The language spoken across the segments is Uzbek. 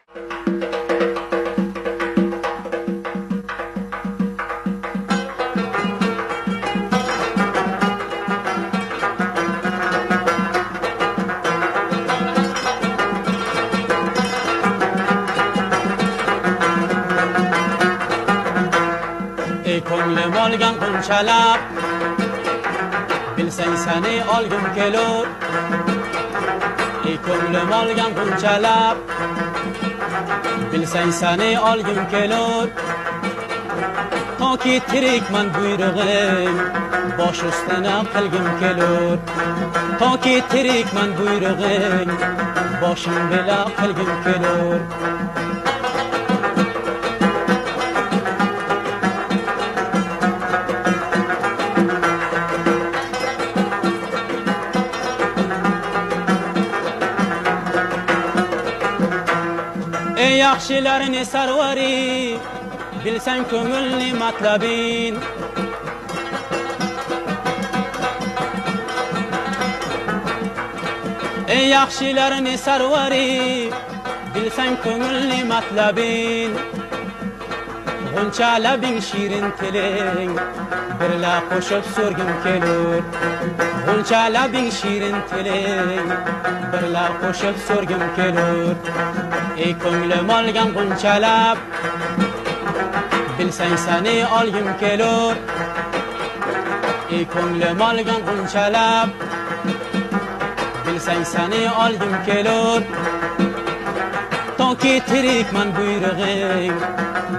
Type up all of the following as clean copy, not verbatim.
ey ko'nglim olgan qunchalar bilsang seni olgim kelur. Ey ko'nglim olgan qunchalar bilsang seni olgim kelur. Toki tirikman buyrug'ing bosh ustuna qilgim kelur. Toki tirikman buyrug'ing boshim bila qilgim kelur. Ey yaxshilarni sarvari bilsang ko'ngilni matlabin. Ey yaxshilarni sarvari bilsang ko'ngilni matlabin. G'uncha labing shirin tiling birla qo'shib so'rgim kelur. G'uncha labing shirin tiling birla qo'shib so'rgim kelur. Ey ko'nglim olgan qunchalar bilsang seni olgim kelur. Ey ko'nglim olgan qunchalar bilsang seni olgim kelur. Toki tirikman buyrug'ing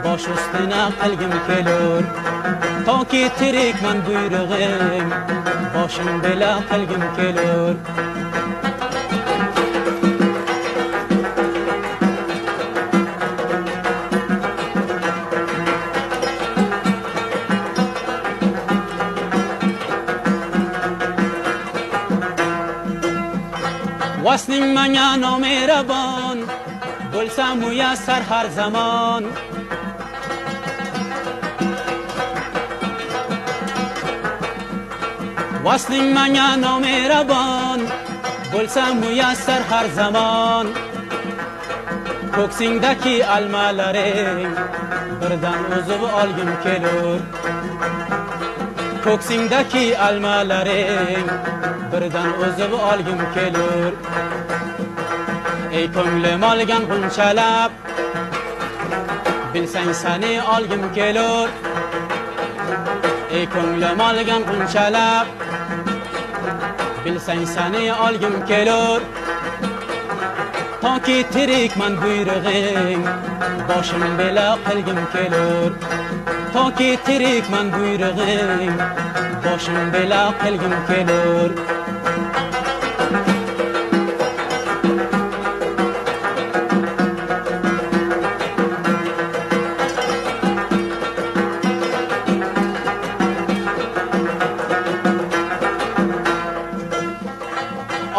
bosh ustuna qilgim kelur. Toki tirikman buyrug'ing boshim bila qilgim kelur. Vasling manga nomerabon bo'lsa muyassar har zamon. Vasling manga nomerabon bo'lsa muyassar har zamon. Ko'ksingdagi almalaring birdan o'zib olgim kelur. Ko'ksingdagi almalaring birdan o'zib olgim kelur. Ey ko'nglim olgan qunchalar bilsang seni olgim kelur. Ey ko'nglim olgan qunchalar bilsang seni olgim kelur. Toki tirikman buyrug'ing boshim bila qilgim kelur. Toki tirikman buyrug'ing boshim bila qilgim kelur.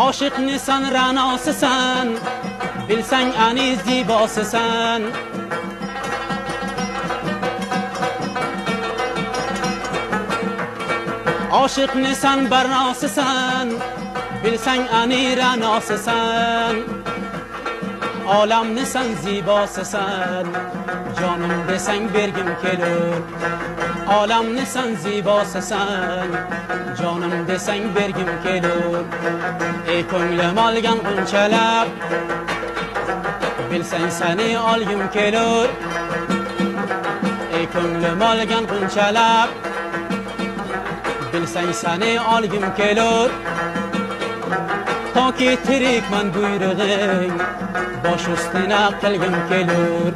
Oshiqnisan ra'nosisan bilsang ani zibosisan. Oshiqnisan barnosisan bilsang ani ra'nosisan. Olamnisan zibosisan jonim desang bergim kelur. Olamnisan zibosisan jonim desang bergim kelur. Ey ko'nglim olgan qunchalar bilsang seni olgim kelur. Ey ko'nglim olgan qunchalar bilsang seni olgim kelur. Toki tirikman buyrug'ing bosh ustuna qilgim kelur.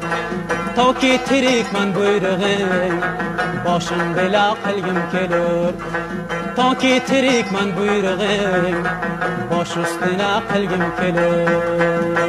Toki tirikman buyrug'ing boshim bila qilgim kelur. Toki tirikman buyrug'ing bosh ustuna qilgim kelur.